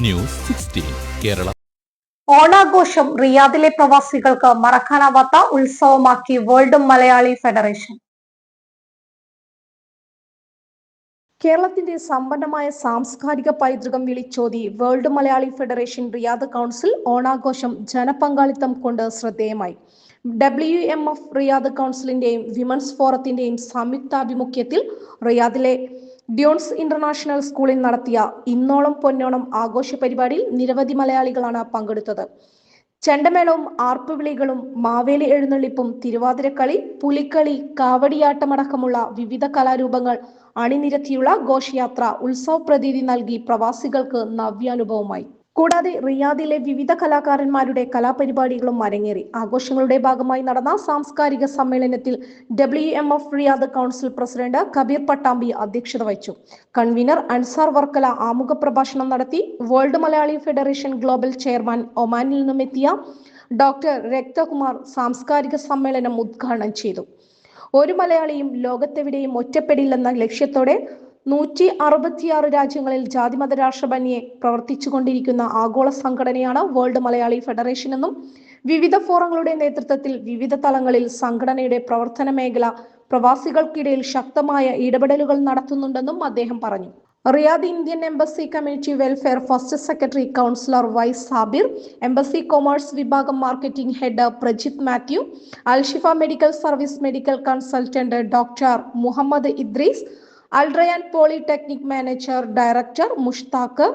News 16 Kerala. ഓണാഘോഷം റിയാദിലെ പ്രവാസികൾക്ക് മറക്കാനാവാത്ത ഉത്സവമാക്കി വേൾഡ് മലയാളി ഫെഡറേഷൻ. കേരളത്തിന്റെ സമ്പന്നമായ സാംസ്കാരിക പൈതൃകം വിളിച്ചോതി world Malayali federation Riyadh council ഓണാഘോഷം ജനപങ്കാളിത്തം കൊണ്ട് ശ്രദ്ധേയമായി. WMF റിയാദ് കൗൺസിലിന്റെയും വിമൻസ് ഫോറത്തിന്റെയും സംയുക്താഭിമുഖ്യത്തിൽ റിയാദിലെ ഡ്യൂൺസ് ഇന്റർനാഷണൽ സ്കൂളിൽ നടത്തിയ ഇന്നോളം പൊന്നോണം ആഘോഷ പരിപാടിയിൽ നിരവധി മലയാളികളാണ് പങ്കെടുത്തത്. ചെണ്ടമേളവും ആർപ്പുവിളികളും മാവേലി എഴുന്നള്ളിപ്പും തിരുവാതിരക്കളി, പുലിക്കളി, കാവടിയാട്ടമടക്കമുള്ള വിവിധ കലാരൂപങ്ങൾ അണിനിരത്തിയുള്ള ഘോഷയാത്ര ഉത്സവ പ്രതീതി നൽകി പ്രവാസികൾക്ക് നവ്യാനുഭവമായി. കൂടാതെ റിയാദിലെ വിവിധ കലാകാരന്മാരുടെ കലാപരിപാടികളും അരങ്ങേറി. ആഘോഷങ്ങളുടെ ഭാഗമായി നടന്ന സാംസ്കാരിക സമ്മേളനത്തിൽ WMF Riyadh council president Kabir Pattambi അധ്യക്ഷത വഹിച്ചു. കൺവീനർ അൻസാർ വർക്കല ആമുഖ പ്രഭാഷണം നടത്തി. World Malayali federation global chairman ഒമാനിൽ നിന്നുമെത്തിയ ഡോക്ടർ രക്തകുമാർ സാംസ്കാരിക സമ്മേളനം ഉദ്ഘാടനം ചെയ്തു. ഒരു മലയാളിയും ലോകത്തെവിടെയും ഒറ്റപ്പെടില്ലെന്ന ലക്ഷ്യത്തോടെ 166 രാജ്യങ്ങളിൽ ജാതിമത രാഷ്ട്രഭന്യെ പ്രവർത്തിച്ചുകൊണ്ടിരിക്കുന്ന ആഗോള സംഘടനയാണ് വേൾഡ് മലയാളി ഫെഡറേഷൻ എന്നും വിവിധ ഫോറങ്ങളുടെ നേതൃത്വത്തിൽ വിവിധ തലങ്ങളിൽ സംഘടനയുടെ പ്രവർത്തന മേഖല പ്രവാസികൾക്കിടയിൽ ശക്തമായ ഇടപെടലുകൾ നടത്തുന്നുണ്ടെന്നും അദ്ദേഹം പറഞ്ഞു. Riyadh Indian embassy community welfare first secretary counsellor Y Sabir, embassy commerce വിഭാഗം marketing head Prajith Mathew, Al Shifa medical service medical consultant doctor Muhammad Idris, Al Rayan polytechnic manager director Mushtaq,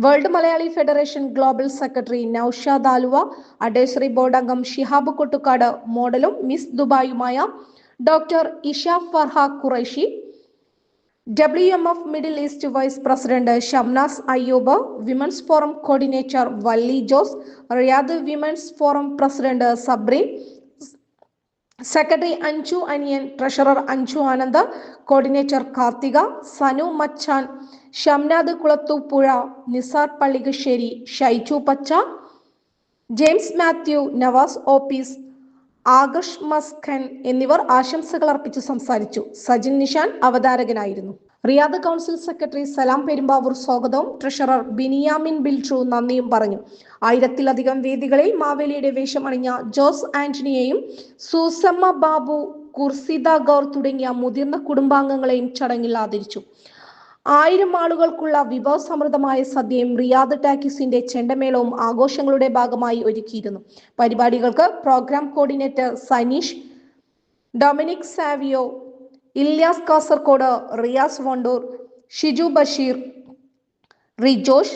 world Malayali federation global secretary Naushad Aluva, advisory board അംഗം ഷിഹാബ് കൊട്ടുകാട്, മോഡലും മിസ് ദുബായുമായ doctor Isha Farha Qureshi, WMF middle east vice president Shamnas Ayyub, women's forum coordinator Valli Jose, Riyadh women's forum president Sabreen, secretary Anju Aniyan, treasurer Anju Anand, coordinator Karthika, Sanu Machan, Shamnad Kulathupuzha, Nisar Pallikassery, Shaiju Pacha, James Mathew, Navas Oppees, Akarsh Maskhan എന്നിവർ ആശംസകൾ അർപ്പിച്ച് സംസാരിച്ചു. സജിൻ നിഷാൻ അവതാരകനായിരുന്നു. Riyadh council secretary Salam Perumbavoor സ്വാഗതവും treasurer ബിനിയാമിൻ ബിൽട്രു നന്ദിയും പറഞ്ഞു. 1000-ലധികം വേദികളിൽ മാവേലിയുടെ വേഷം അണിഞ്ഞ ജോസ് ആന്റണിയെയും സൂസമ്മ ബാബു, കുർസിദ ഗൗർ തുടങ്ങിയ മുതിർന്ന കുടുംബാംഗങ്ങളെയും ചടങ്ങിൽ ആദരിച്ചു. 1000 ആളുകൾക്കുള്ള വിഭവസമൃദ്ധമായ സദ്യയും റിയാദ് ടാക്കീസിന്റെ ചെണ്ടമേളവും ആഘോഷങ്ങളുടെ ഭാഗമായി ഒരുക്കിയിരുന്നു. പരിപാടികൾക്ക് programme coordinator Saneesh, Dominic Savio, Ilyas Kasaragod, Riyas Wandoor, Shiju Basheer, Rijosh,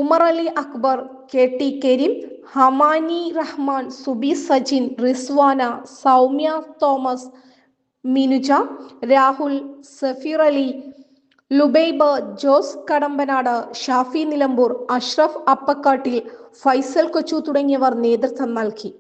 Umar Ali Akbar, KT Kareem, Hamani Rahman, Subi Sajin, Rizwana, Soumya Thomas, Minuja, Rahul, Safeer Ali, Lubaib, Jose Kadambanad, Shafi Nilambur, Ashraf Appakkattil, Faisal Kochu തുടങ്ങിയവർ നേതൃത്വം നൽകി.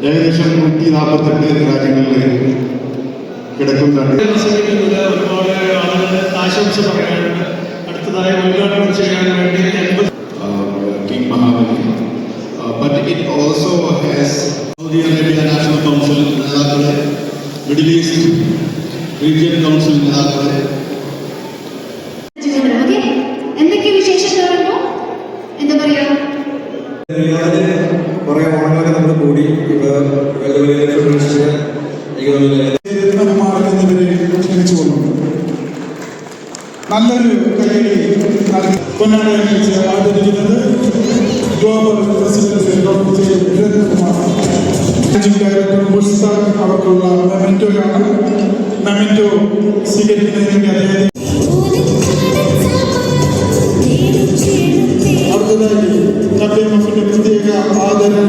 ഏകദേശം 148 രാജ്യങ്ങളിൽ കിടക്കുന്നുണ്ട്. ഒരുപാട് ആളുകൾ ആശംസ പറയാനുണ്ട്. അടുത്തതായി ഉദ്ഘാടനം ചെയ്യാൻ വേണ്ടി king Mahabali. But it also has Saudi Arabia National Council നേതാക്കളെ, മിഡിൽ ഈസ്റ്റ് റീജിയൻ കൗൺസിൽ നേതാക്കളെ. എന്തൊക്കെ വിശേഷങ്ങളുണ്ടോ എന്താ പറയാ, കുറെ ഓണങ്ങളൊക്കെ നമ്മൾ കൂടി ക്ഷണിച്ചു കൊണ്ടുണ്ട്. നല്ലൊരു കലയിൽ ആദരിക്കുന്നത് global president managing director Mushtaq അവർക്കുള്ള മെമന്റോയാണ്. മെമന്റോ സ്വീകരിക്കുന്നതിന് അദ്ദേഹത്തെ അടുത്തതായി WMFന്റെ പ്രത്യേക ആദരം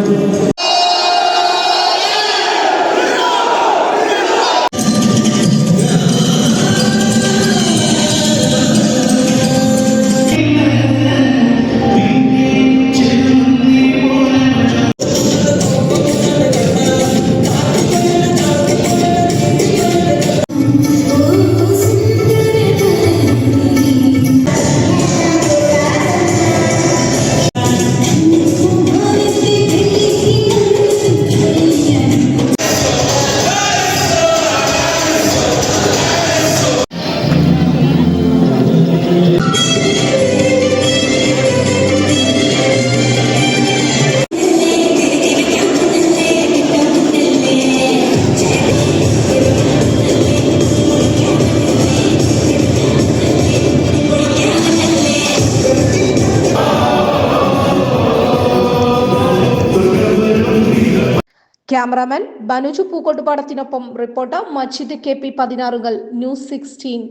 ക്യാമറാമാൻ ബനുജു പൂക്കോട്ടുപാടത്തിനൊപ്പം reporter Majid KP 16 news 16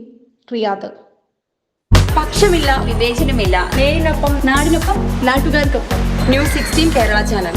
Riyadh. പക്ഷമില്ല, വിവേചനമില്ല. നേരിനൊപ്പം, നാടിനൊപ്പം, നാട്ടുകാർക്കൊപ്പം. News 16 Kerala channel.